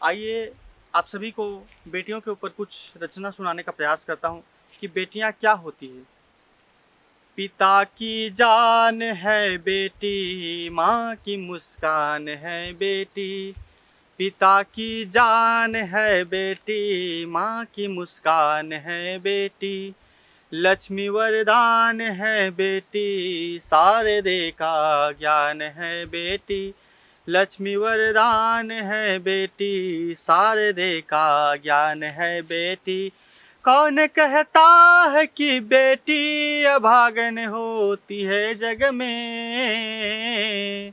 आइए आप सभी को बेटियों के ऊपर कुछ रचना सुनाने का प्रयास करता हूँ कि बेटियाँ क्या होती है। पिता की जान है बेटी, माँ की मुस्कान है बेटी। पिता की जान है बेटी, माँ की मुस्कान है बेटी। लक्ष्मी वरदान है बेटी, शारदे का ज्ञान है बेटी। लक्ष्मी वरदान है बेटी, शारदे का ज्ञान है बेटी। कौन कहता है कि बेटी अभागन होती है जग में।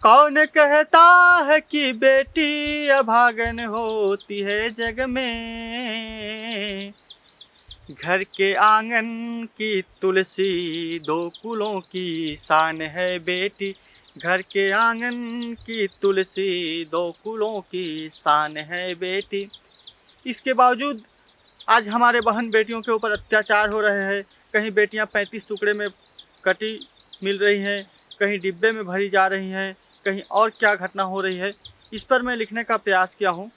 कौन कहता है कि बेटी अभागन होती है जग में। घर के आंगन की तुलसी, दो कुलों की शान है बेटी। घर के आंगन की तुलसी, दो कुलों की शान है बेटी। इसके बावजूद आज हमारे बहन बेटियों के ऊपर अत्याचार हो रहे हैं। कहीं बेटियां 35 टुकड़े में कटी मिल रही हैं, कहीं डिब्बे में भरी जा रही हैं, कहीं और क्या घटना हो रही है। इस पर मैं लिखने का प्रयास किया हूँ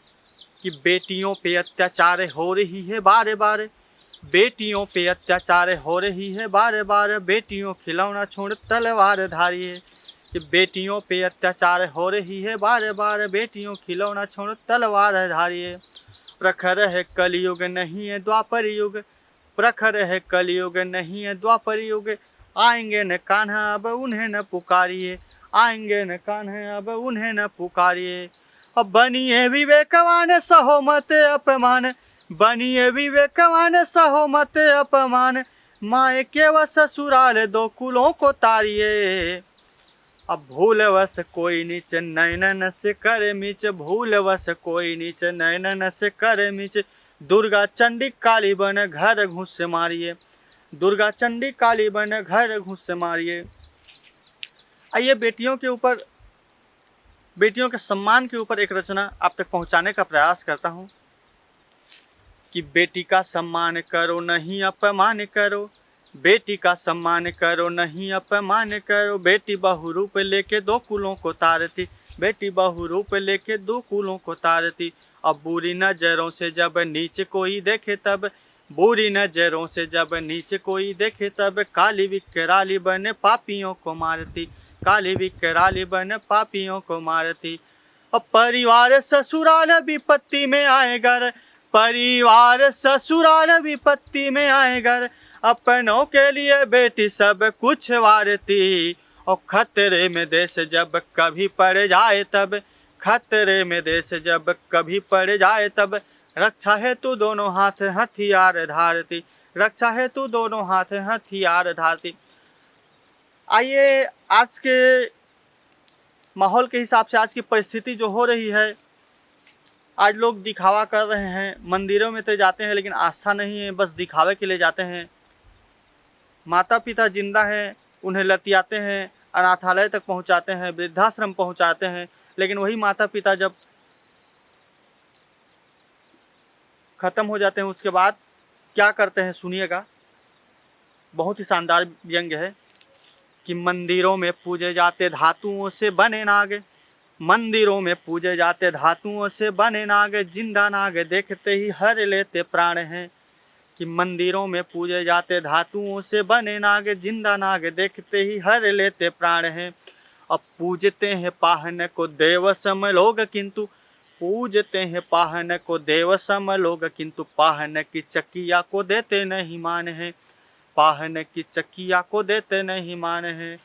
कि बेटियों पे अत्याचार हो रही है बारे बारे। बेटियों पे अत्याचार हो रही है बारे बारे। बेटियों खिलौना छोड़ तलवार धारिए। कि बेटियों पे अत्याचार हो रही है बारे बारे। बेटियों खिलौना छोड़ तलवार धारिए। प्रखर है कलयुग नहीं है द्वापर युग। प्रखर है कलयुग नहीं है द्वापर युग। आएंगे न कान्हा अब उन्हें न पुकारिए। आएंगे न कान्हा अब उन्हें न पुकारिए। अब बनिए विवेकवान सहो मत अपमान। बनिए विवेकवान सहो मत अपमान। माए के व ससुराल दो कुलों को तारिए। अब भूलवश कोई नीच नैनन से कर मीच। भूलवश कोई नीच नैनन से कर मीच। दुर्गा चंडी काली बन घर घुस मारिए। दुर्गा चंडी काली बन घर घुस मारिए। आइए बेटियों के ऊपर, बेटियों के सम्मान के ऊपर एक रचना आप तक पहुंचाने का प्रयास करता हूं कि बेटी का सम्मान करो नहीं अपमान करो। बेटी का सम्मान करो नहीं अपमान करो। बेटी बहु रूप लेके दो कुलों को तारती। बेटी बहु रूप लेके दो कुलों को तारती। अब बुरी नजरों से जब नीचे कोई देखे तब। बुरी नजरों से जब नीचे कोई देखे तब। काली विकराली बन पापियों को मारती। काली विकराली बन पापियों को मारती। अब परिवार ससुराल विपत्ति में आए घर। परिवार ससुराल विपत्ति में आए घर। अपनों के लिए बेटी सब कुछ वारती। और खतरे में देश जब कभी पड़ जाए तब। खतरे में देश जब कभी पड़ जाए तब। रक्षा हेतु दोनों हाथ हथियार धारती। रक्षा हेतु दोनों हाथ हथियार धारती। आइए आज के माहौल के हिसाब से, आज की परिस्थिति जो हो रही है, आज लोग दिखावा कर रहे हैं। मंदिरों में तो जाते हैं लेकिन आस्था नहीं है, बस दिखावे के लिए जाते हैं। माता पिता जिंदा हैं, उन्हें लतियाते हैं, अनाथालय तक पहुंचाते हैं, वृद्धाश्रम पहुंचाते हैं। लेकिन वही माता पिता जब ख़त्म हो जाते हैं उसके बाद क्या करते हैं सुनिएगा। बहुत ही शानदार व्यंग है कि मंदिरों में पूजे जाते धातुओं से बने नाग। मंदिरों में पूजे जाते धातुओं से बने नाग। जिंदा नाग देखते ही हर लेते प्राण हैं। कि मंदिरों में पूजे जाते धातुओं से बने नाग। जिंदा नाग देखते ही हर लेते प्राण हैं। अब पूजते हैं पाहन को देव सम लोग किंतु। पूजते हैं पाहन को देव सम लोग किंतु। पाहन की चकिया को देते नहीं मान है। पाहन की चकिया को देते नहीं मान है।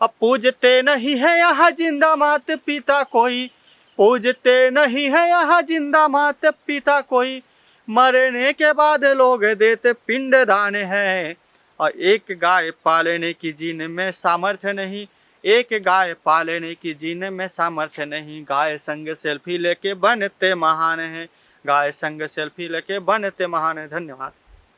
अब पूजते नहीं है यहाँ जिंदा मात पिता कोई। पूजते नहीं है यहाँ जिंदा मात पिता कोई। मरने के बाद लोग देते पिंड दान है। और एक गाय पालने की जिनमें सामर्थ्य नहीं। एक गाय पालने की जिनमें सामर्थ्य नहीं। गाय संग सेल्फी लेके बनते महान है। गाय संग सेल्फी लेके बनते महान है। धन्यवाद।